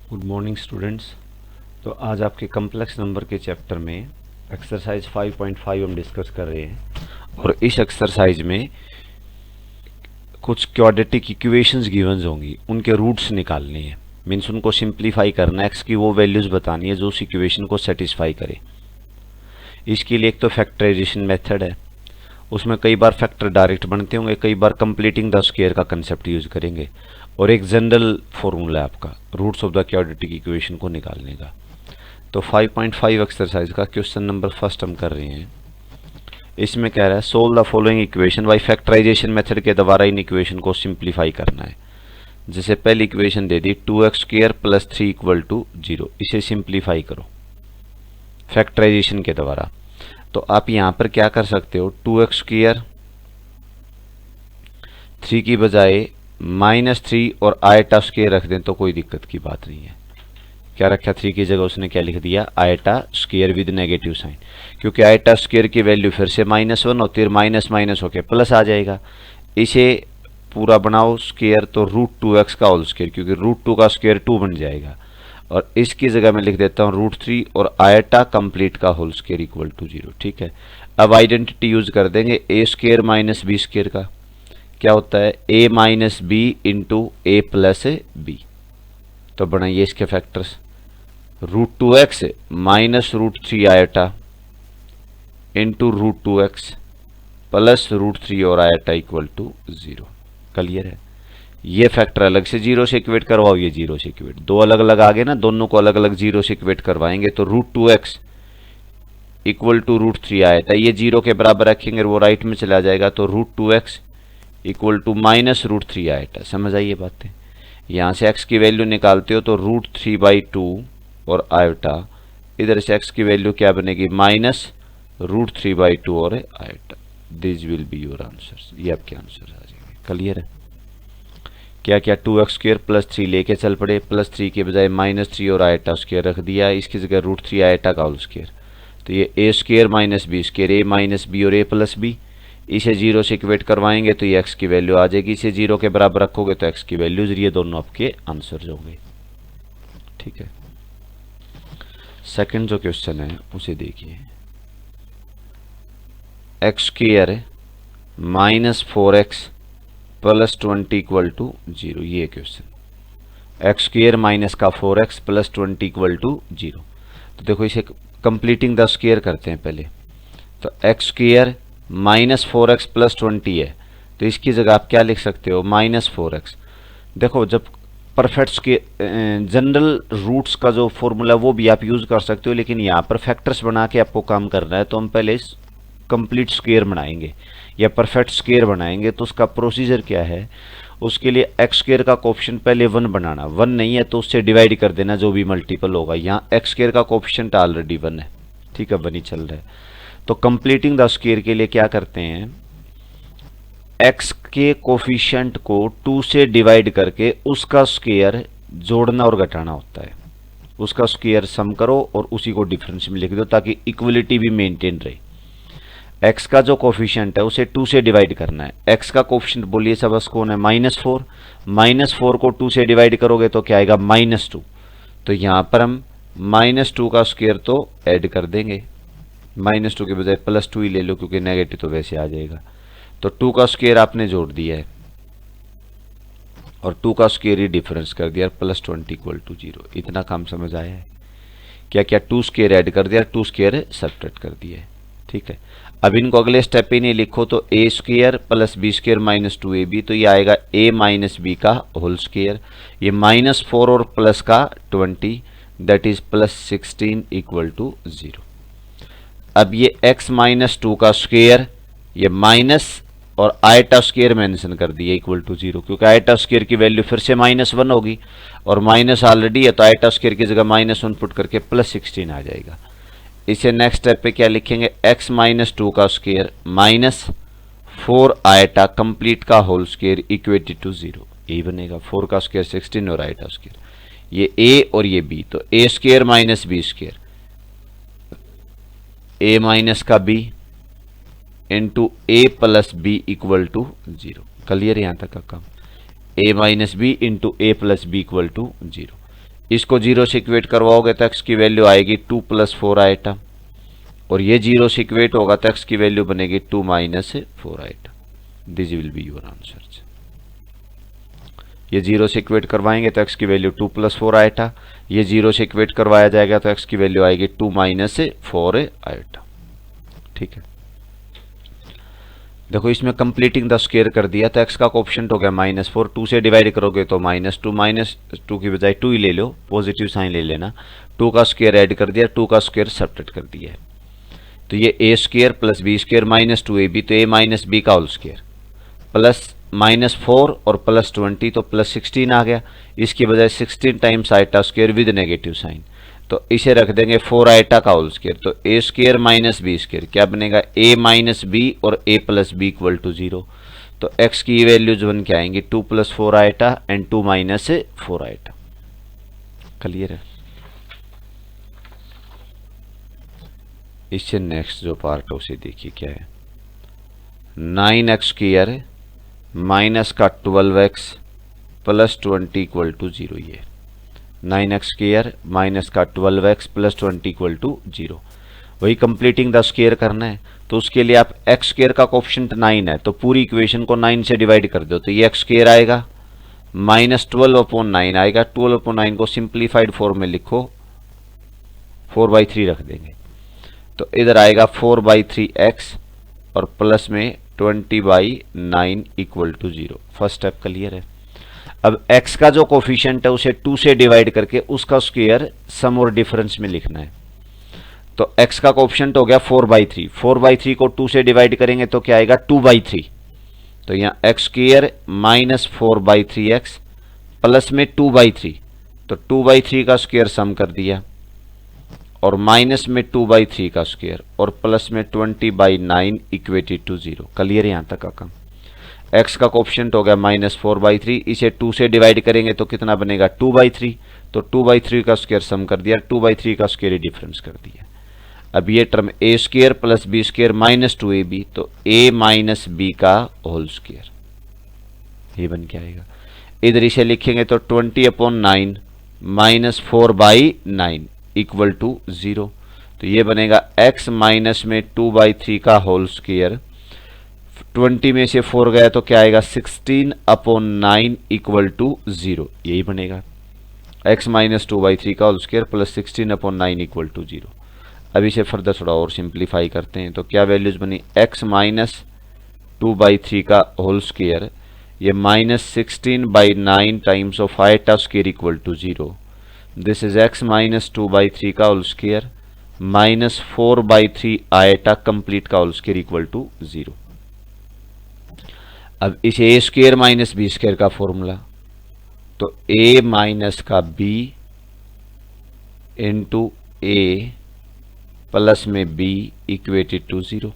Good morning students. तो आज आपके कम्प्लेक्स नंबर के चैप्टर में एक्सरसाइज 5.5 हम डिस्कस कर रहे हैं और इस एक्सरसाइज में कुछ क्वाड्रेटिक इक्वेशंस गिवन्स होंगी, उनके रूट्स निकालने हैं। मीन्स उनको सिंप्लीफाई करना है, एक्स की वो वैल्यूज़ बतानी है जो उस इक्वेशन को सेटिस्फाई करे। इसके लिए एक तो फैक्टराइजेशन मेथड है, उसमें कई बार फैक्टर डायरेक्ट बनते होंगे, कई बार कंप्लीटिंग द स्क्वायर का कंसेप्ट यूज करेंगे, और एक जनरल फॉर्मूला है आपका roots of the quadratic equation को निकालने का। तो 5.5 एक्सरसाइज का क्वेश्चन नंबर फर्स्ट हम कर रहे हैं। इसमें कह रहा है solve the following equation by factorization method के द्वारा इन इक्वेशन को सिंप्लीफाई करना है। जैसे पहली इक्वेशन दे दी 2x² + 3 = 0, इसे सिंप्लीफाई करो फैक्टराइजेशन के द्वारा। तो आप यहां पर क्या कर सकते हो, 2x² 3 की बजाय -3 और आयटा स्क्वायर रख दें तो कोई दिक्कत की बात नहीं है। क्या रखा, 3 की जगह उसने क्या लिख दिया, iota square with negative sign, क्योंकि आयटा स्क्वायर की वैल्यू फिर से -1 होती है, माइनस माइनस होकर प्लस आ जाएगा। इसे पूरा बनाओ स्क्वायर तो √2x का होल स्क्वायर, क्योंकि √2 का स्क्वायर 2 बन जाएगा, और इसकी जगह मैं लिख देता हूँ √3 और आयटा कंप्लीट का होल स्क्वायर = 0। ठीक है, अब आइडेंटिटी यूज कर देंगे a² - b² का। क्या होता है, a - b × a + b। तो बनाइए इसके factors, √2x -√3 eta into √2x plus √3 और आयटा = 0। क्लियर है। ये फैक्टर अलग से 0 से इक्वेट करवाओ, ये 0 से इक्वेट, दो अलग अलग आ गए ना, दोनों को अलग अलग 0 से इक्वेट करवाएंगे तो √2x = √3 आयटा, ये 0 के बराबर रखेंगे वो राइट में चला जाएगा, तो √2x = -√3 आयटा। समझ आई ये बातें। यहाँ से x की वैल्यू निकालते हो तो √3/2 और आयटा, इधर से x की वैल्यू क्या बनेगी, -√3/2 और eta. This will be your answer, ये आपके आंसर आ जाएंगे। क्लियर है। क्या क्या, 2x² + 3 लेके चल पड़े, +3 के बजाय -3 और आयटा स्क्वायर रख दिया, इसकी जगह √3 आयटा का होल स्क्वायर। तो ये a² - b², a - b और a + b, इसे 0 से इक्वेट करवाएंगे तो ये x की वैल्यू आ जाएगी, इसे 0 के बराबर रखोगे तो x की वैल्यूज, ये दोनों आपके आंसर होंगे। ठीक है। सेकंड जो क्वेश्चन है उसे देखिए, x² - 4x + 20 = 0। ये क्वेश्चन x² - का 4x + 20 = 0। तो देखो इसे कंप्लीटिंग द स्क्वायर करते हैं पहले। तो x² - 4x + 20 है, तो इसकी जगह आप क्या लिख सकते हो, -4x। देखो जब परफेक्ट्स के जनरल रूट्स का जो फॉर्मूला वो भी आप यूज कर सकते हो, लेकिन यहाँ पर फैक्टर्स बना के आपको काम करना है, तो हम पहले कंप्लीट स्क्वायर बनाएंगे या परफेक्ट स्क्वायर बनाएंगे। तो उसका प्रोसीजर क्या है, उसके लिए x² का कोएफिशिएंट पहले 1 बनाना, 1 नहीं है तो उससे डिवाइड कर देना जो भी मल्टीपल होगा। यहाँ x² का कोएफिशिएंट ऑलरेडी 1 है, ठीक है, 1 ही चल रहा है। तो कंप्लीटिंग द स्क्वायर के लिए क्या करते हैं, x के कोफिशिएंट को 2 से डिवाइड करके उसका स्क्वायर जोड़ना और घटाना होता है। उसका स्क्वायर सम करो और उसी को डिफरेंस में लिख दो ताकि इक्वलिटी भी मेंटेन रहे। x का जो कोफिशिएंट है उसे 2 से डिवाइड करना है। x का कोफिशिएंट बोलिए सब कौन है, -4। -4 को 2 से डिवाइड करोगे तो क्या आएगा, -2। तो यहां पर हम -2 का स्क्वायर तो ऐड कर देंगे, -2 के बजाय +2 ही ले लो क्योंकि नेगेटिव तो वैसे आ जाएगा। तो 2 का स्क्वायर आपने जोड़ दिया है और 2 का स्क्वायर ही डिफरेंस कर दिया, +20 = 0। इतना काम समझ आया है। क्या क्या, 2 स्क्वायर ऐड कर दिया, 2 स्क्वायर सब्ट्रैक्ट कर दिया है। ठीक है, अब इनको अगले स्टेप पे नहीं लिखो, तो a² + b² - 2ab, तो ये आएगा a - b का होल स्क्वायर, ये -4 और प्लस का 20 दैट इज +16 = 0। अब ये x - 2 का स्क्वायर, ये माइनस और आयटा स्क्वायर मेंशन कर दिए = 0, क्योंकि आयटा स्क्वायर की वैल्यू फिर से -1 होगी और माइनस ऑलरेडी है, तो आयटा स्क्वायर की जगह -1 पुट करके +16 आ जाएगा। इसे नेक्स्ट स्टेप पे क्या लिखेंगे, x - 2 का स्क्वायर -4 आयटा कंप्लीट का होल स्क्वायर इक्वेटेड टू 0, यही बनेगा। 4 का स्क्वायर 16 और आयटा स्क्वायर, ये a और ये b, तो a² - b², a माइनस का b into a + b = 0। Clear, यहां तक का काम, a - b into a + b = 0। इसको 0 से इक्वेट करवाओगे तो एक्स की वैल्यू आएगी 2 + 4 आइटा, और ये 0 से इक्वेट होगा तो एक्स की वैल्यू बनेगी 2 - 4 iota. This will be your answer. ये 0 से इक्वेट करवाएंगे तो एक्स की वैल्यू 2 + 4 आइटा, ये 0 से इक्वेट करवाया जाएगा तो एक्स की वैल्यू आएगी 2 - 4 आइटा। ठीक है, देखो इसमें कंप्लीटिंग द स्क्वायर कर दिया तो एक्स का कोएफिशिएंट हो गया -4, 2 से डिवाइड करोगे तो -2 की बजाय 2 ही ले लो, पॉजिटिव साइन ले लेना। 2 का स्क्वायर ऐड कर दिया, 2 का स्क्वायर सब्ट्रैक्ट कर दिया है, तो ये a² + b² - 2ab, तो a - b का होल स्क्वायर प्लस -4 और +20 तो +16 आ गया। इसकी बजाय 16 times iota square with negative sign, तो इसे रख देंगे 4 आइटा का होल स्क्वायर, तो a² - b² क्या बनेगा a - b और a + b = 0। तो x की वैल्यूज बन के आएंगी 2 + 4 आइटा एंड 2 - 4 आइटा। क्लियर है। इससे नेक्स्ट जो पार्ट है उसे देखिए क्या है। 9x² माइनस का 12x + 20 = 0। ये 9x² माइनस का 12x + 20 = 0। वही कंप्लीटिंग द स्क्वायर करना है, तो उसके लिए आप x² का कोएफिशिएंट 9 है तो पूरी इक्वेशन को 9 से डिवाइड कर दो, तो ये x² आएगा -12/9 आएगा। 12/9 को सिंप्लीफाइड फॉर्म में लिखो, 4/3 रख देंगे, तो इधर आएगा 4/3x और प्लस में 20/9 = 0। फर्स्ट स्टेप क्लियर है। अब x का जो कोफिशिएंट है उसे 2 से डिवाइड करके उसका स्क्वायर सम और डिफरेंस में लिखना है। तो x का कोफिशिएंट हो गया 4/3, 4/3 को 2 से डिवाइड करेंगे तो क्या आएगा 2/3, तो यहाँ x² - 4/3x प्लस में 2/3, तो 2/3 का स्क्वायर सम कर दिया और माइनस में 2/3 का स्क्वायर और प्लस में 20/9 = 0। क्लियर है यहाँ तक का काम। x का कोफिशिएंट हो गया -4/3, इसे 2 से डिवाइड करेंगे तो कितना बनेगा 2/3, तो 2/3 का स्क्वायर सम कर दिया, 2/3 का स्क्वायर डिफरेंस कर दिया। अब ये टर्म a² + b² - 2ab, तो a - b का होल स्क्वायर ये बन के आएगा। इधर इसे लिखेंगे तो 20/9 - 4/9 = 0, तो ये बनेगा x माइनस में 2/3 का होल स्क्वायर, 20 में से 4 गया तो क्या आएगा 16/9 = 0, यही बनेगा x - 2/3 का होल स्क्वायर प्लस 16/9 = 0। अब इसे फर्दर थोड़ा और सिंप्लीफाई करते हैं, तो क्या वैल्यूज बनी x - 2/3 का होल स्क्वायर, ये -16/9 times of iota square = 0। This is x - 2/3 का होल स्क्वायर -4/3 आइटा कंप्लीट का होल स्क्वायर = 0। अब इसे a² - b² का फॉर्मूला, तो a - का b इंटू a प्लस में b = 0।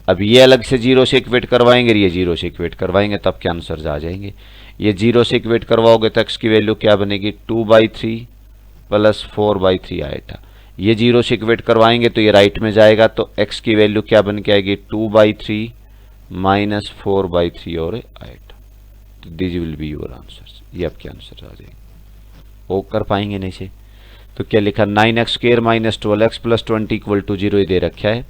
अब ये अलग से 0 से इक्वेट करवाएंगे, ये 0 से इक्वेट करवाएंगे, तब क्या आंसर आ जाएंगे। ये 0 से इक्वेट करवाओगे तो x की वैल्यू क्या बनेगी 2/3 प्लस 4/3 आइटा। ये 0 से इक्वेट करवाएंगे तो ये राइट में जाएगा, तो x की वैल्यू क्या बन के आएगी 2/3 - 4/3 और आइटा। तो this will be your answer. ये आपके आंसर आ जाएंगे। वो कर पाएंगे नहीं से, तो क्या लिखा 9x² - 12x + 20 = 0 ये दे रखा है।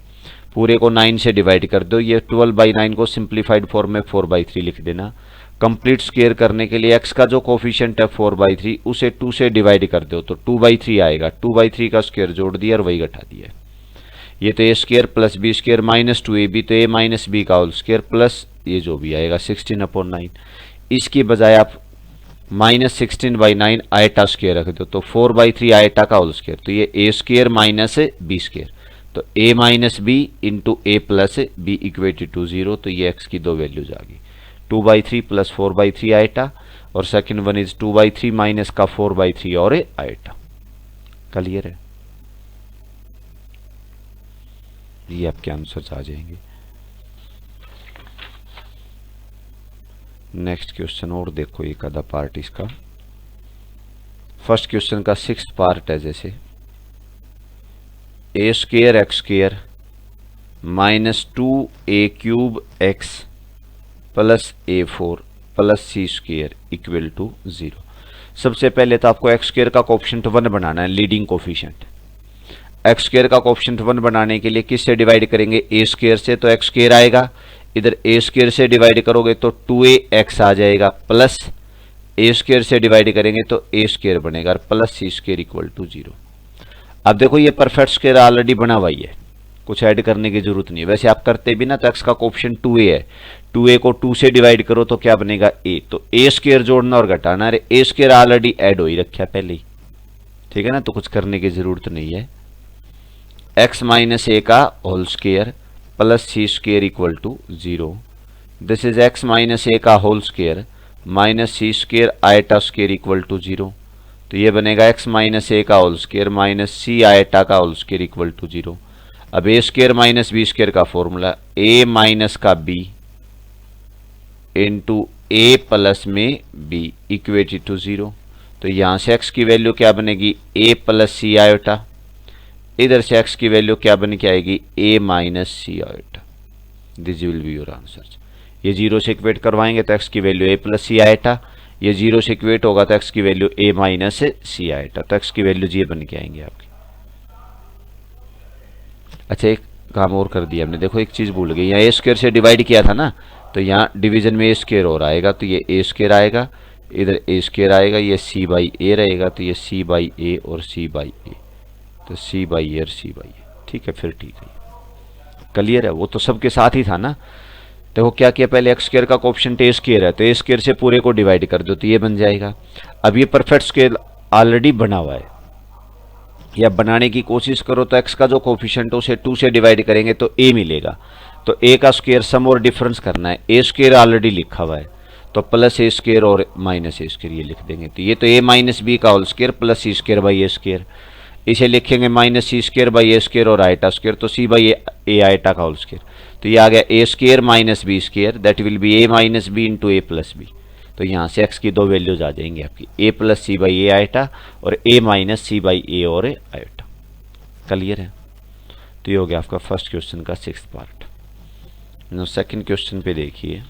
पूरे को 9 से डिवाइड कर दो, ये 12/9 को सिंप्लीफाइड फॉर्म में 4/3 लिख देना। कंप्लीट स्क्वायर करने के लिए x का जो कोफिशिएंट है 4/3 उसे 2 से डिवाइड कर दो, तो 2/3 आएगा, 2/3 का स्क्वायर जोड़ दिया और वही घटा दिया। ये तो a² + b² - 2ab, तो a - b का होल स्क्वायर प्लस ये जो भी आएगा 16/9। इसकी बजाय आप -16/9 आइटा स्क्वायर रख दो, तो 4/3 आइटा का होल स्क्वायर, तो ये a² - b², तो a - b into a + b = 0। तो ये x की दो वैल्यूज आ गई 2/3 + 4/3 आइटा, और सेकंड वन इज 2/3 माइनस का 4/3 और आइटा। क्लियर है। ये आपके आंसर्स आ जाएंगे। नेक्स्ट क्वेश्चन और देखो एक आधा पार्ट इसका। फर्स्ट क्वेश्चन का 6th पार्ट है, जैसे a² x² - 2a³ x + a4 + c² = 0। सबसे पहले तो आपको एक्स स्क्वायर का कोएफिशिएंट 1 बनाना है, लीडिंग कोएफिशिएंट। एक्स स्क्वायर का कोएफिशिएंट 1 बनाने के लिए किससे डिवाइड करेंगे, ए स्क्वायर से, तो एक्स स्क्वायर आएगा, इधर ए स्क्वायर से डिवाइड करोगे तो 2ax आ जाएगा, प्लस ए स्क्वायर से डिवाइड करेंगे तो ए स्क्वायर बनेगा, plus C square equal to 0। अब देखो ये परफेक्ट स्क्वायर ऑलरेडी बना हुआ ही है, कुछ ऐड करने की जरूरत नहीं है। वैसे आप करते भी ना तो एक्स का कोएफिशिएंट 2a है, 2a को 2 से डिवाइड करो तो क्या बनेगा a, तो a स्क्वायर जोड़ना और घटाना, अरे a स्क्वायर ऑलरेडी ऐड हो ही रखा है पहले ही, ठीक है ना, तो कुछ करने की जरूरत नहीं है। x माइनस a का whole square plus C square equal to 0, this is x minus a का whole square minus C square iota square equal to 0, तो ये बनेगा x माइनस a का whole square minus C iota का whole square equal to 0। अब A square minus B square का formula a minus का b into A plus में b equated to 0, तो यहां से x की वैल्यू क्या बनेगी a प्लस सी आयोटा, इधर से x की वैल्यू क्या बन के आएगी a minus C iota, this will be your answer. ये 0 से इक्वेट करवाएंगे तो x की वैल्यू a प्लस सी आयोटा, ये 0 से इक्वेट होगा तो x की वैल्यू a माइनस सी आयोटा, तो x की वैल्यू ये बन के आएंगे आपकी। अच्छा एक काम और कर दिया हमने, देखो एक चीज भूल गई, यहाँ ए स्क्वायर से डिवाइड किया था ना, तो यहाँ डिवीजन में ए स्क्वायर और आएगा, तो ये ए स्क्वायर आएगा, इधर ए स्क्वायर आएगा, ये सी बाई ए रहेगा, तो ये सी बाई ए और सी बाई ए, तो सी बाई ए और सी बाई ए, ठीक है, फिर ठीक है, क्लियर है। वो तो सबके साथ ही था ना, देखो क्या किया पहले, एक्स स्क्वायर का कोएफिशिएंट ए स्क्वायर है, तो ए स्क्वायर से पूरे को डिवाइड कर दो तो ये बन जाएगा। अब ये परफेक्ट स्क्वायर ऑलरेडी बना हुआ है, या बनाने की कोशिश करो तो x का जो कोएफिशिएंट है उसे 2 से डिवाइड करेंगे तो a मिलेगा, तो a का स्क्वायर सम और डिफरेंस करना है, a स्क्वायर ऑलरेडी लिखा हुआ है, तो प्लस ए स्क्वायर और माइनस ए स्क्वायर ये लिख देंगे, तो ये तो a माइनस बी का whole square plus C square by A square, इसे लिखेंगे minus C square by A square और आयटा स्क्वायर, तो सी बाई ए आयटा का होल स्क्वायर, तो ये आ गया A square minus B square, that will be A minus B into A plus B, तो यहाँ से x की दो वैल्यूज आ जाएंगी आपकी a plus C by A iota और a minus C by A और ए आयटा, क्लियर है। तो ये हो गया आपका फर्स्ट क्वेश्चन का 6th part. No second question पे देखिए,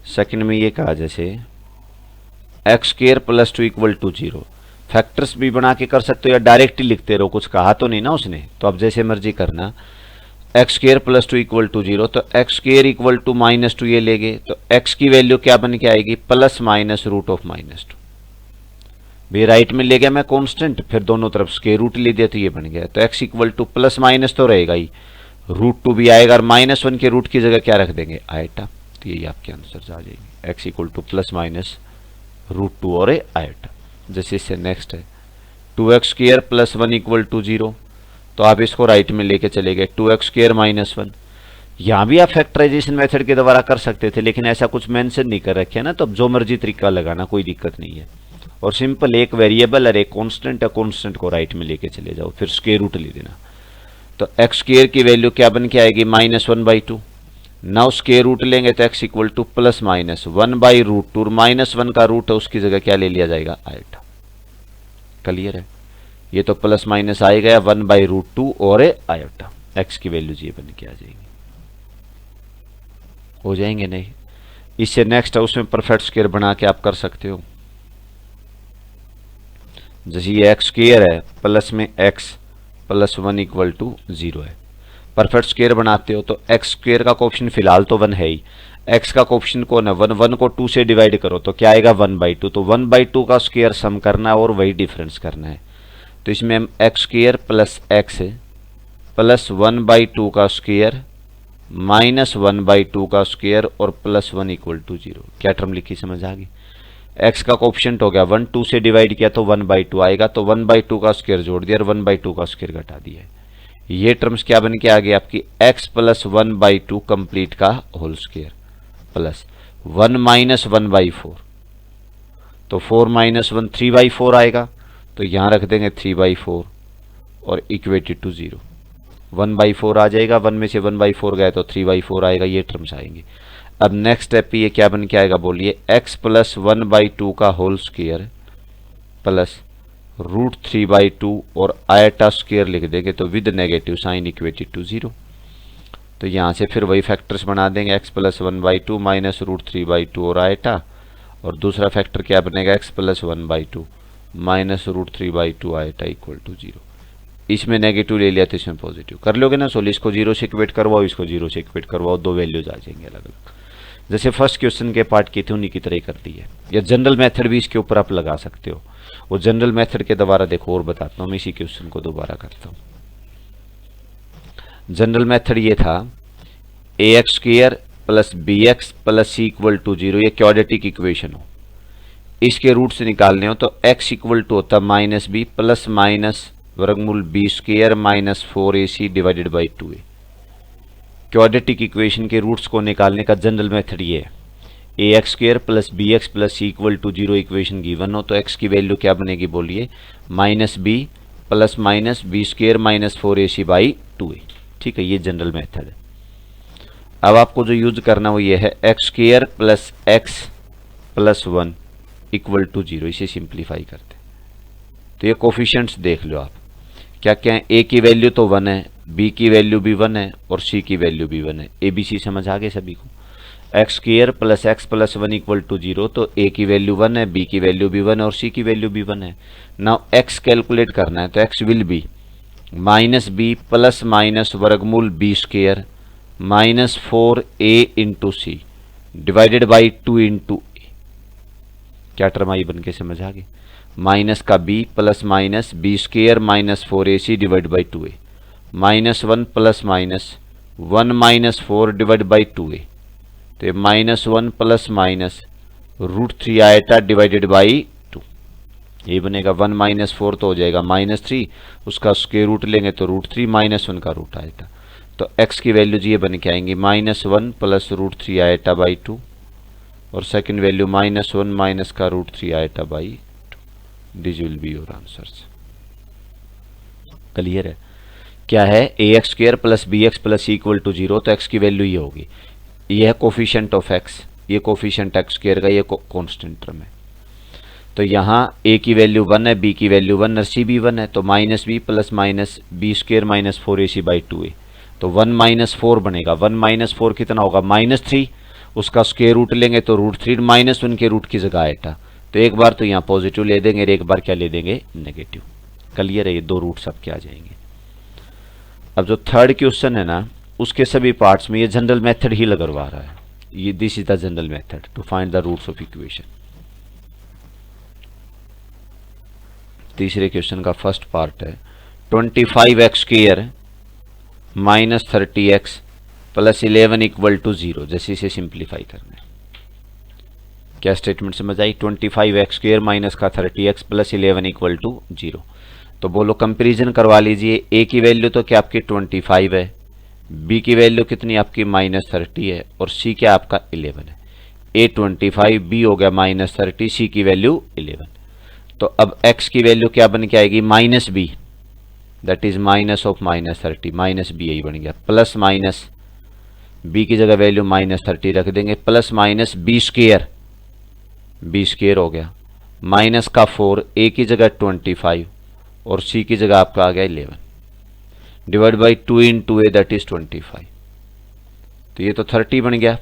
सेकंड में ये कहा जैसे X square plus 2 equal to 0, factors भी बना के कर सकते हो या डायरेक्ट ही लिखते रहो, कुछ कहा तो नहीं ना उसने, तो अब जैसे मर्जी करना। X square plus 2 equal to 0, तो x square equal to minus 2 ये लेंगे, तो एक्स की वैल्यू क्या बन के आएगी plus minus root of minus 2, भी राइट में ले गया मैं कांस्टेंट, फिर दोनों तरफ स्क्वायर रूट ले दिया तो ये बन गया, तो x equal to plus minus तो रहेगा ही, रूट 2 भी आएगा और माइनस 1 के रूट की जगह क्या रख देंगे आयटा, तो यही आपके आंसर आ जाएंगे, X equal to plus minus root 2 और आयटा। जैसे इससे नेक्स्ट है 2x square plus 1 equal to 0, तो आप इसको राइट में लेके चले गए 2x स्क्वायर माइनस 1, यहाँ भी आप फैक्टराइजेशन मेथड के द्वारा कर सकते थे, लेकिन ऐसा कुछ मेंशन नहीं कर रखे ना, तो अब जो मर्जी तरीका लगाना कोई दिक्कत नहीं है, और सिंपल एक वेरिएबल और एक कांस्टेंट है, कांस्टेंट को राइट में लेके चले जाओ, फिर स्क्वायर रूट ले देना, तो एक्स स्क्वायर की वैल्यू क्या बन के आएगी -1/2, नाउ स्क्वायर रूट लेंगे तो x equal to plus minus 1/√2, -1 का रूट है उसकी जगह क्या ले लिया जाएगा आयटा, क्लियर है। ये तो प्लस माइनस आ गया 1/√2 और आयटा, एक्स की वैल्यू ये बन के आ जाएगी, हो जाएंगे नहीं। इससे नेक्स्ट है उसमें परफेक्ट स्क्वायर बना के आप कर सकते हो, जैसे ये एक्स स्क्वायर है प्लस में एक्स प्लस 1 इक्वल टू 0 है, परफेक्ट स्क्वायर बनाते हो तो एक्स स्क्वायर का कोएफिशिएंट फिलहाल तो 1 है ही, एक्स का कोएफिशिएंट कौन है 1, 1 को 2 से डिवाइड करो तो क्या आएगा 1/2, तो 1/2 का स्क्वायर सम करना है और वही डिफरेंस करना है, तो इसमें हम x square plus X plus 1/2 का स्क्वायर माइनस 1/2 का स्क्वायर और प्लस 1 इक्वल टू 0, क्या टर्म लिखी समझ आ गई। एक्स का कोएफिशिएंट हो गया 1, 2 से डिवाइड किया तो 1/2 आएगा, तो 1/2 का स्क्वायर जोड़ दिया और 1/2 का स्क्वायर घटा दिया, ये टर्म्स क्या बन के आ गई आपकी x प्लस 1/2 कंप्लीट का होल स्क्वायर प्लस 1 माइनस 1/4, तो 4 माइनस 1 3/4 आएगा, तो यहां रख देंगे 3/4 और इक्वेटेड टू 0, 1/4 आ जाएगा, 1 में से 1/4 गए तो 3/4 आएगा, ये टर्म्स आएंगे। अब नेक्स्ट स्टेप पे ये क्या बन के आएगा बोलिए, x प्लस 1/2 का होल स्क्वायर प्लस √3/2 और आयटा स्क्वायर लिख देंगे तो with negative sign equated to 0, तो यहाँ से फिर वही फैक्टर्स बना देंगे, x प्लस 1/2 माइनस √3/2 और आयटा, और दूसरा फैक्टर क्या बनेगा, x plus 1/2 minus √3/2 iota equal to 0। इसमें नेगेटिव ले लिया तो इसमें पॉजिटिव। कर लोगे ना सोल्व, इसको 0 से इक्वेट करवाओ, इसको 0 से इक्वेट करवाओ, दो वैल्यूज आ जाएंगे अलग अलग। जैसे फर्स्ट क्वेश्चन के पार्ट की थी उन्हीं की तरह ही कर दी है। या जनरल मेथड भी इसके ऊपर आप लगा सकते हो। वो जनरल मेथड के दोबारा देखो और बताता हूँ, मैं इसी क्वेश्चन को दोबारा करता हूँ। जनरल मेथड ये था ax² plus bx plus c equal to 0, ये क्वाड्रेटिक इक्वेशन हो, इसके रूट से निकालने हो तो x इक्वल टू होता माइनस बी प्लस माइनस वर्गमूल b² minus 4ac divided by 2a। Quadratic equation के रूट्स को निकालने का जनरल मेथड ये है, ax² plus bx plus c equal to 0 equation given हो तो x की वैल्यू क्या बनेगी बोलिए, minus b plus minus b² minus 4ac by 2a। ठीक है, ये जनरल मेथड है। अब आपको जो यूज करना वो ये है, x² plus x plus 1 equal to 0, इसे सिंप्लीफाई करते हैं। तो ये कोफिशिएंट्स देख लो आप, क्या क्या है, a की वैल्यू तो 1 है, b की वैल्यू भी 1 है और c की वैल्यू भी 1 है। ABC समझ आ गए सभी को। x² plus x plus 1 equal to 0, तो a की वैल्यू 1 है, b की वैल्यू भी 1 है और c की वैल्यू भी 1 है। नाउ x कैलकुलेट करना है तो x will be minus b plus minus वर्गमूल b² minus 4a into C divided by 2 into A. क्या टर्म आई बन के समझ आ गई, माइनस का b plus minus b² minus 4ac divide by 2a minus 1 plus minus 1 minus 4 divide by 2a, तो ये minus 1 plus minus √3 eta divided by 2, ये बनेगा 1 माइनस 4 तो हो जाएगा माइनस 3, उसका स्क्वायर रूट लेंगे तो √3 माइनस 1 का रूट आएगा। तो x की वैल्यूज ये बन के आएंगी माइनस 1 प्लस √3 आयटा बाई 2 और सेकंड वैल्यू माइनस 1 माइनस का √3 iota by 2। This will be your answers. Clear है? क्या है, ax² plus bx plus c equal to 0, तो x की वैल्यू ये होगी, ये है कोफिशिएंट ऑफ x, ये कोफिशिएंट x² का, ये कांस्टेंट टर्म है। तो यहाँ a की वैल्यू 1 है, b की वैल्यू 1 और c भी 1 है, तो minus b plus minus b² minus 4ac by 2a, तो 1 माइनस 4 बनेगा। 1 माइनस 4 कितना होगा, माइनस 3, उसका स्क्वायर रूट लेंगे तो √3 माइनस 1 के रूट की जगह आएगा, तो एक बार तो यहाँ पॉजिटिव ले देंगे और एक बार क्या ले देंगे, नेगेटिव। क्लियर है, ये दो रूट सब क्या आ जाएंगे। अब जो थर्ड क्वेश्चन है ना, उसके सभी पार्ट्स में ये जनरल मेथड ही लगवा रहा है, ये this is the general method to find the roots of equation. तीसरे क्वेश्चन का फर्स्ट पार्ट है 25x² minus 30x plus 11 equal to 0, जैसे इसे सिंप्लीफाई करना है। क्या स्टेटमेंट समझ आई, 25x² माइनस का 30x प्लस 11 इक्वल टू 0। तो बोलो कंपैरिजन करवा लीजिए, a की वैल्यू तो क्या आपकी 25 है, b की वैल्यू कितनी आपकी माइनस 30 है और c क्या आपका 11 है। a 25, b हो गया माइनस 30, c की वैल्यू 11। तो अब x की वैल्यू क्या बन के आएगी, minus b, that is minus of minus 30, minus b यही बन गया, प्लस माइनस b की जगह वैल्यू माइनस 30 रख देंगे, प्लस माइनस b² हो गया, माइनस का 4, a की जगह 25 और c की जगह आपका आ गया 11 divide by 2 into a that is 25। तो ये तो 30 बन गया,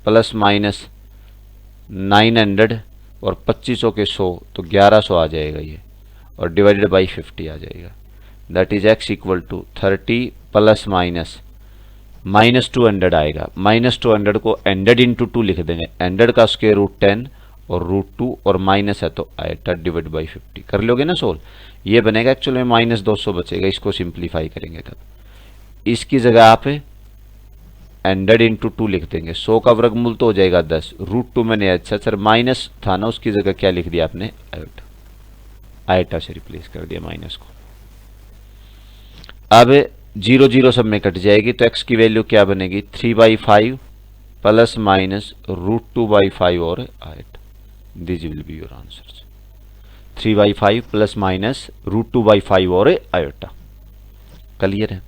प्लस माइनस 900 और 2500 के 100 तो 1100 आ जाएगा ये, और डिवाइडेड बाई 50 आ जाएगा, that is x equal to 30 plus minus minus 200 आएगा, माइनस 200 को 100 इंटू 2 लिख देंगे, 100 का स्क्वायर रूट 10 और √2 और माइनस है तो आएगा डिवाइड बाई 50। कर लोगे ना सोल्व, ये बनेगा एक्चुअल में माइनस 200 बचेगा, इसको सिंप्लीफाई करेंगे तब इसकी जगह आप 100 इंटू 2 लिख देंगे, 100 का वर्गमूल तो हो जाएगा 10, √2 मैंने, अच्छा सर माइनस था ना, उसकी जगह क्या लिख दिया आपने, आयोटा, आयोटा से रिप्लेस कर दिया माइनस को। अब 0 0 सब में कट जाएगी, तो x की वैल्यू क्या बनेगी, 3/5 प्लस माइनस √2/5 और iota, this will be your answer. 3/5 plus minus √2/5 और आयोटा। क्लियर है?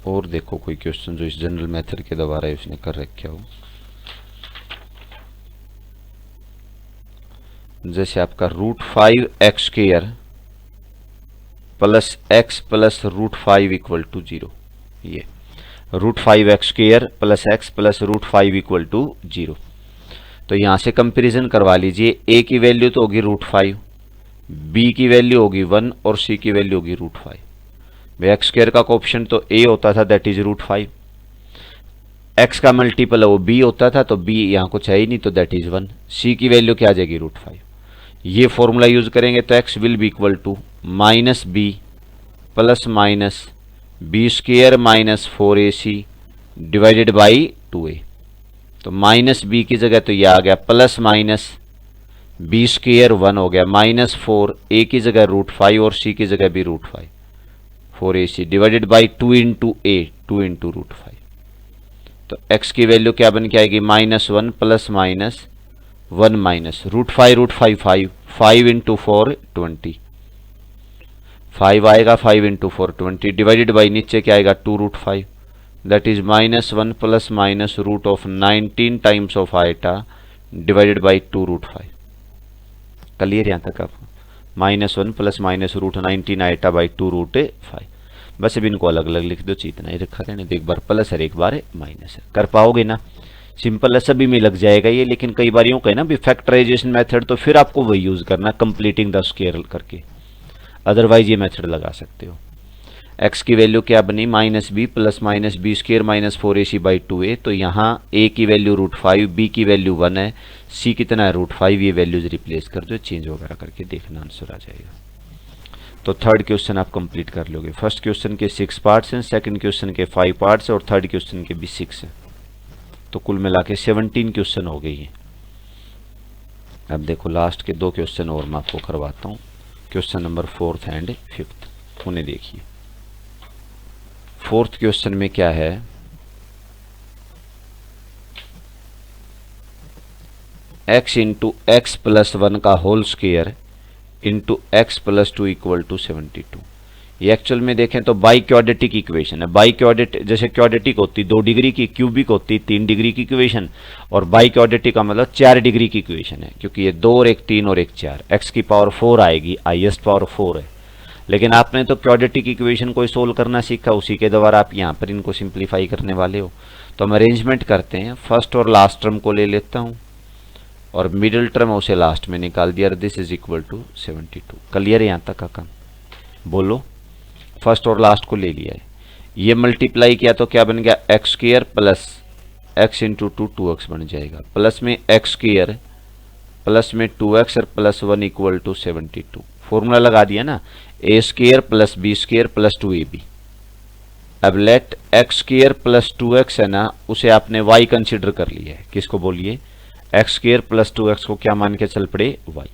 और देखो कोई क्वेश्चन जो इस जनरल मेथड के द्वारा उसने कर रखा हो, जैसे आपका √5x² plus X plus root 5 equal to 0। ये root 5 X square plus X plus root 5 equal to 0। तो यहां से कंपैरिजन करवा लीजिए। ए की वैल्यू तो होगी रूट 5, बी की वैल्यू होगी 1 और सी की वैल्यू होगी रूट 5। वे एक्स स्क्वायर का कोएफिशिएंट तो ए होता था, दैट इज रूट 5। एक्स का मल्टीपल है वो बी होता था, तो बी यहाँ कुछ है ही नहीं, तो दैट इज 1। सी की वैल्यू क्या आ जाएगी रूट 5। ये फॉर्मूला यूज करेंगे तो X will be equal to minus B plus minus B square minus 4ac divided by 2a। तो माइनस बी की जगह तो ये आ गया प्लस माइनस बी स्क्वायर 1 हो गया माइनस 4, ए की जगह रूट 5 और सी की जगह भी root 5, 4ac divided by 2 into A, 2 into root 5। तो x की वैल्यू क्या बन के आएगी minus 1 plus minus 1 minus root 5 5, 5 into 4 20, 5 आएगा, 5 इंटू 4 20 डिवाइडेड बाई नीचे क्या आएगा 2 root 5, that is minus 1 plus minus root of 19 times of iota divided by 2 root 5। Clear यहाँ तक आपको? Minus 1 plus minus root 19 iota by 2 root 5। बस अब इनको अलग अलग लिख दो, इतना ही रखा रहने दो, एक बार प्लस है एक बार माइनस है। कर पाओगे ना? सिंपल है, सभी में लग जाएगा ये, लेकिन कई बार यूं कहे ना भी फैक्टराइजेशन मेथड, तो फिर आपको वही यूज करना कंप्लीटिंग द स्क्वायर करके, अदरवाइज ये मेथड लगा सकते हो। एक्स की वैल्यू क्या बनी minus B plus minus B square minus 4ac by 2a। तो यहाँ a की वैल्यू रूट 5, b की वैल्यू 1 है, c कितना है रूट 5। ये वैल्यूज रिप्लेस कर दो, चेंज वगैरह करके देखना आंसर आ जाएगा। तो थर्ड क्वेश्चन आप कंप्लीट कर लोगे। फर्स्ट क्वेश्चन के 6 पार्ट्स हैं, सेकंड क्वेश्चन के 5 पार्ट्स हैं और थर्ड क्वेश्चन के भी 6 हैं। तो कुल मिला के 17 क्वेश्चन हो गई हैं। अब देखो लास्ट के 2 क्वेश्चन और मैं आपको करवाता हूँ, question number 4th and 5th। उन्हें देखिए। 4th क्वेश्चन में क्या है, x इंटू एक्स प्लस 1 का whole square into x plus 2 equal to 72। ये एक्चुअल में देखें तो बाई क्वाड्रेटिक इक्वेशन है। बाई क्वाड्रेटिक जैसे क्वाड्रेटिक होती 2 डिग्री की, क्यूबिक होती 3 डिग्री की इक्वेशन, और बाई क्वाड्रेटिक का मतलब 4 डिग्री की इक्वेशन है, क्योंकि ये 2 और 1 3 और 1 4, एक्स की पावर 4 आएगी, हाईएस्ट पावर 4 है। लेकिन आपने तो क्वाड्रेटिक इक्वेशन को सोल्व करना सीखा, उसी के द्वारा आप यहाँ पर इनको सिंप्लीफाई करने वाले हो। तो हम अरेंजमेंट करते हैं, फर्स्ट और लास्ट टर्म को ले लेता हूँ और मिडिल टर्म उसे लास्ट में निकाल दिया, this is equal to 72। Clear है यहाँ तक का काम? बोलो। फर्स्ट और लास्ट को ले लिया है, ये मल्टीप्लाई किया तो क्या बन गया x square plus x into 2x बन जाएगा, प्लस में एक्स स्क्वायर प्लस में 2x और प्लस 1 इक्वल टू 72। फॉर्मूला लगा दिया ना, A square plus B square plus 2ab। अब late X square plus 2x है ना, उसे आपने y कंसिडर कर लिया है। किसको बोलिए? एक्स स्क्वायर प्लस 2x को क्या मान के चल पड़े? y।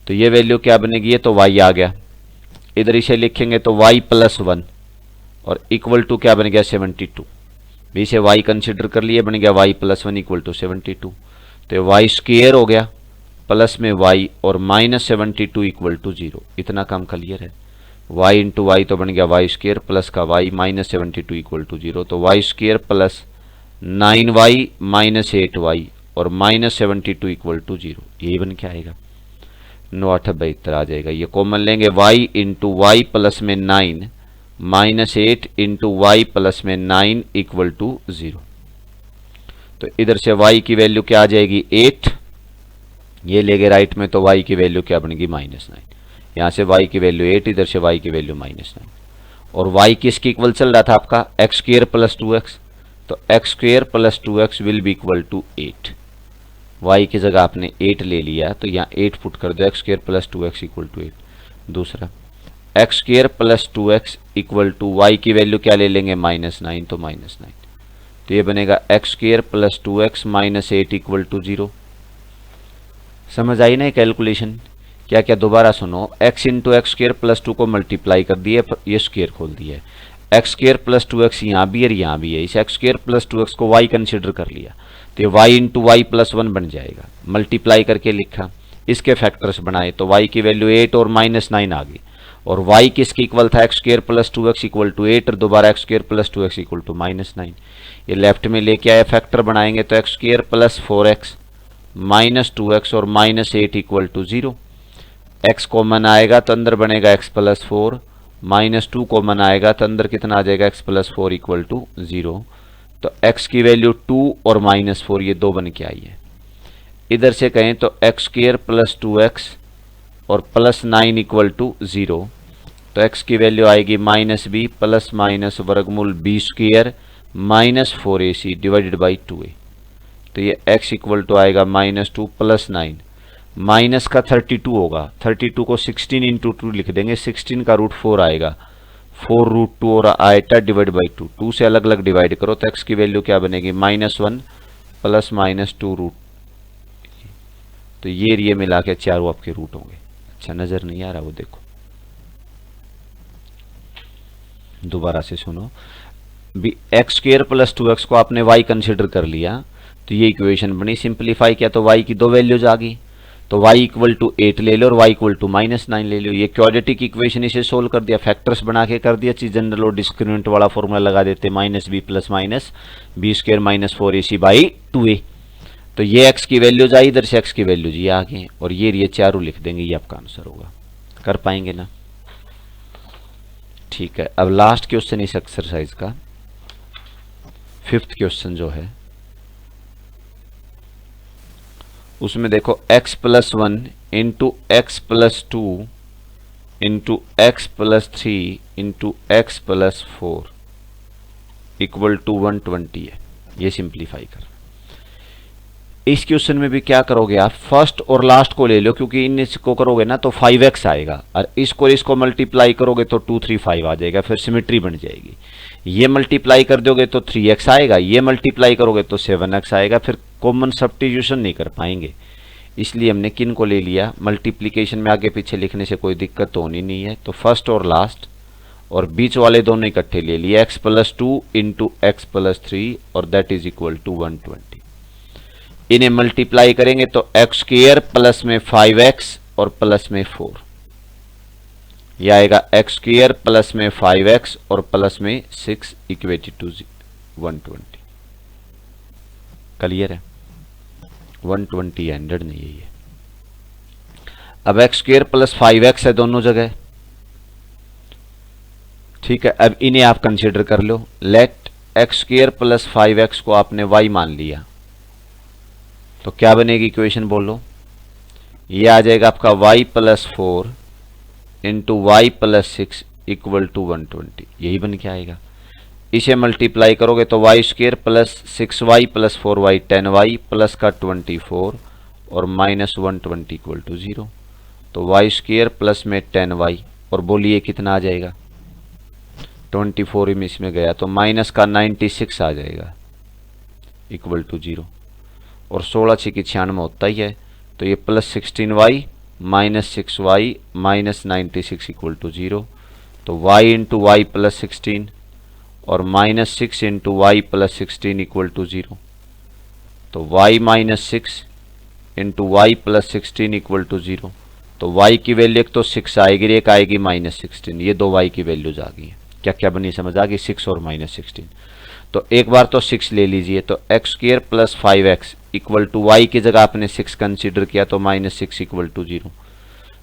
तो ये वैल्यू क्या बनेगी? ये तो y आ गया, इधर इसे लिखेंगे तो y प्लस 1 और इक्वल टू क्या बन गया 72। इसे y कंसिडर कर लिए, बन गया y प्लस 1 इक्वल टू 72। तो y स्क्वायर हो गया प्लस में y और माइनस 72 इक्वल टू 0। इतना काम क्लियर है? y इंटू वाई तो बन गया y स्क्वायर प्लस का y माइनस 72 इक्वल टू 0। तो y square plus 9y minus 8y और माइनस 72 इक्वल टू 0। ये बन के आएगा 9×8 आ जाएगा। ये कॉमन लेंगे, y इंटू वाई प्लस में 9 माइनस 8 इंटू वाई प्लस में 9 इक्वल टू 0। तो इधर से y की वैल्यू क्या आ जाएगी 8, ये लेंगे राइट में तो y की वैल्यू क्या बनेगी -9। यहाँ से y की वैल्यू 8, इधर से y की वैल्यू -9। और y किसकी इक्वल चल रहा था आपका? X square plus 2x। तो x square plus 2x will be equal to 8। y की जगह आपने 8 ले लिया, तो यहाँ 8 पुट कर दो, x square plus 2x equal to 8। दूसरा x square plus 2x equal to y की वैल्यू क्या ले लेंगे -9, तो -9। तो ये बनेगा x square plus 2x minus 8 equal to 0। समझ आई ना कैलकुलेशन? क्या क्या दोबारा सुनो, x into x square plus 2 को मल्टीप्लाई कर दिए, ये स्क्वायर खोल दिया है, एक्स स्क्वायर प्लस 2x यहाँ भी है यहाँ भी है, इस एक्स स्क्वायर प्लस 2x को y कंसिडर कर लिया, तो ये y इंटू वाई प्लस 1 बन जाएगा। मल्टीप्लाई करके लिखा, इसके फैक्टर्स बनाए तो y की वैल्यू 8 और -9 आ गई। और y किसकी इक्वल था? X square plus 2x equal to 8 और दोबारा x square plus 2x equal to -9। ये लेफ्ट में लेके आए, फैक्टर बनाएंगे तो x square plus 4x minus 2x और -8 इक्वल टू 0। x कॉमन आएगा तो अंदर बनेगा x प्लस 4 -2 कॉमन आएगा तो अंदर कितना आ जाएगा x प्लस 4 इक्वल टू 0। तो x की वैल्यू 2 और -4 ये दो बन के आई है। इधर से कहें तो एक्स स्क्वायर प्लस 2x और प्लस 9 इक्वल टू 0। तो x की वैल्यू आएगी -b प्लस माइनस वर्गमूल b square -4ac divided by 2a। तो ये x इक्वल टू आएगा -2 प्लस 9 माइनस का 32 होगा, 32 को 16 इंटू 2 लिख देंगे, 16 का रूट 4 आएगा, 4 रूट 2 और आएटा डिवाइड बाई 2, 2 से अलग अलग डिवाइड करो तो x की वैल्यू क्या बनेगी -1 प्लस -2 रूट। तो ये मिला के चारों आपके रूट होंगे। अच्छा नजर नहीं आ रहा वो देखो, दोबारा से सुनो। एक्स स्क्वायर प्लस 2x को आपने y कंसिडर कर लिया तो ये इक्वेशन बनी। सिंप्लीफाई किया तो y की दो वैल्यूज आ गई, तो y इक्वल टू 8 ले लो और y इक्वल टू -9 ले लो। ये क्वाड्रेटिक इक्वेशन इसे सोल्व कर दिया, फैक्टर्स बना के कर दिया। चीज जनरल और डिस्क्रिमिनेंट वाला फॉर्मूला लगा देते, -b plus minus b square -4ac by 2a। तो ये x की वैल्यूज आई, इधर से x की वैल्यूज ये आ गई और ये चारों लिख देंगे, ये आपका आंसर होगा। कर पाएंगे ना? ठीक है, अब लास्ट क्वेश्चन इस एक्सरसाइज का, 5th क्वेश्चन जो है उसमें देखो x plus 1 into x plus 2 into x plus 3 into x plus 4 equal to 120 है। ये सिंप्लीफाई कर। इस क्वेश्चन में भी क्या करोगे आप, फर्स्ट और लास्ट को ले लो, क्योंकि इन इसको करोगे ना तो 5x आएगा और इसको मल्टीप्लाई करोगे तो 2 3 5 आ जाएगा, फिर सिमेट्री बन जाएगी। ये मल्टीप्लाई कर दोगे तो 3x आएगा, ये मल्टीप्लाई करोगे तो 7x आएगा, फिर कॉमन सब्स्टिट्यूशन नहीं कर पाएंगे। इसलिए हमने किन को ले लिया, मल्टीप्लीकेशन में आगे पीछे लिखने से कोई दिक्कत तो होनी नहीं है, तो फर्स्ट और लास्ट और बीच वाले दोनों इकट्ठे ले लिए, x plus 2 into x plus 3 और दैट इज इक्वल टू 120। इन्हें मल्टीप्लाई करेंगे तो एक्स स्क्वायर प्लस में 5x और प्लस में 4, यह आएगा एक्स स्क्वायर प्लस में 5x और प्लस में 6 इक्वेटेड टू 120। क्लियर है? 120 100 नहीं है ये। अब एक्स स्क्वायर प्लस 5x है दोनों जगह, ठीक है। अब इन्हें आप कंसीडर कर लो, let X square plus 5x को आपने y मान लिया तो क्या बनेगी इक्वेशन बोलो, ये आ जाएगा आपका y plus 4 into y plus 6 equal to 120, यही बन के आएगा। इसे मल्टीप्लाई करोगे तो y square plus 6y plus 4y 10y plus का 24 और माइनस 120 इक्वल टू 0। तो वाई स्क्वायर प्लस में 10y और बोलिए कितना आ जाएगा, 24 में इसमें गया तो माइनस का 96 आ जाएगा इक्वल टू 0 और 16 6 96 होता ही है, तो ये plus 16y minus 6y minus 96 equal to 0। तो y इंटू वाई प्लस 16 और minus 6 into y plus 16 equal to 0। तो y minus 6 into y plus 16 equal to 0। तो y की वैल्यू एक तो 6 आएगी, एक आएगी माइनस 16, ये दो y की वैल्यूज आ गई है। क्या क्या बनी समझ आ गई, 6 और माइनस 16। तो एक बार तो 6 ले लीजिए, तो x square plus 5x equal to y की जगह आपने 6 कंसीडर किया तो माइनस 6 इक्वल टू 0।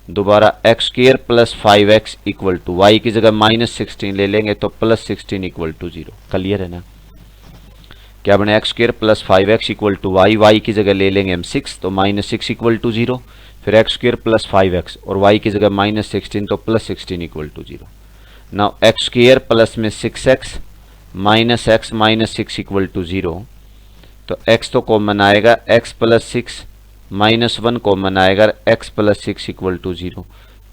दोबारा x square plus 5x equal to y की जगह माइनस 16 ले लेंगे तो प्लस 16 इक्वल टू 0। क्लियर है ना? क्या बने, x square plus 5x equal to y, y की जगह ले लेंगे हम 6 तो माइनस 6 इक्वल टू 0, फिर एक्स स्क्वायर प्लस 5x और वाई की जगह माइनस 16 तो plus 16 equal to 0। Now x square plus में 6x minus x minus 6 equal to 0, तो x तो कॉमन आएगा, x प्लस 6 माइनस 1 कॉमन आएगा, x प्लस 6 इक्वल टू 0।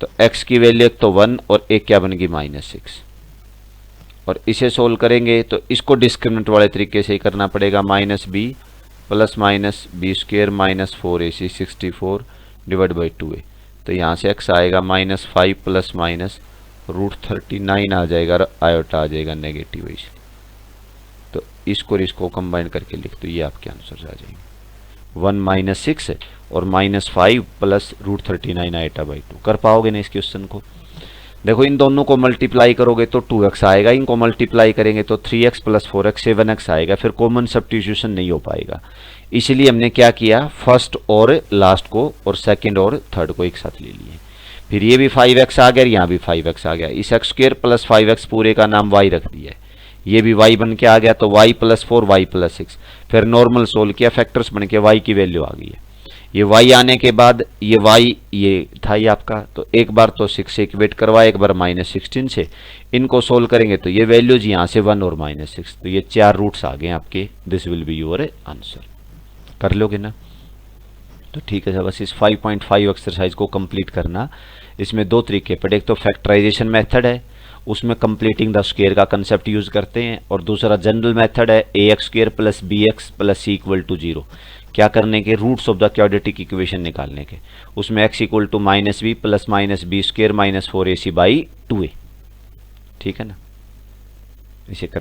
तो x की वैल्यू एक तो 1 और एक क्या बनेगी माइनस 6। और इसे सोल्व करेंगे तो इसको डिस्क्रिमिनेंट वाले तरीके से ही करना पड़ेगा, minus b plus minus b square minus 4ac 64 divide by 2a। तो यहाँ से x आएगा माइनस 5 प्लस माइनस रूट 39 आ जाएगा, आयोटा आ जाएगा नेगेटिव। इसलिए तो इसको और इसको कंबाइन करके लिख दो, ये आपके आंसर आ जाएंगे 1 माइनस 6 और minus 5 plus root 39 iota by 2। कर पाओगे ना इस क्वेश्चन को? देखो इन दोनों को मल्टीप्लाई करोगे तो 2x आएगा, इनको मल्टीप्लाई करेंगे तो 3x प्लस 4x 7x आएगा, फिर कॉमन सब्स्टिट्यूशन नहीं हो पाएगा। इसलिए हमने क्या किया, फर्स्ट और लास्ट को और सेकंड और थर्ड को एक साथ ले लिए। फिर ये भी 5x आ गया, यहाँ भी 5x आ गया। इस एक्स स्क्वेयर प्लस 5x पूरे का नाम y रख दिया है। ये भी y बन के आ गया, तो y प्लस 4 y प्लस 6। फिर नॉर्मल सोल्व किया, फैक्टर्स बन के y की वैल्यू आ गई है। ये y आने के बाद ये y ये था ये आपका, तो एक बार तो 6 से इक्वेट करवा, एक बार -16 से। इनको सोल्व करेंगे तो ये वैल्यूज यहाँ से 1 और -6, तो ये 4 रूट्स आ गए आपके। This will be your answer. कर लोगे ना? तो ठीक है, बस इस 5.5 एक्सरसाइज को कंप्लीट करना। इसमें दो तरीके पर, एक तो फैक्टराइजेशन मेथड है, उसमें कंप्लीटिंग द स्क्वायर का कंसेप्ट यूज करते हैं, और दूसरा जनरल मेथड है ax square plus bx plus c equal to 0। क्या करने के? Roots of the quadratic equation निकालने के। उसमें x इक्वल टू -b plus -b square -4ac/2a। ठीक है ना? इसे कर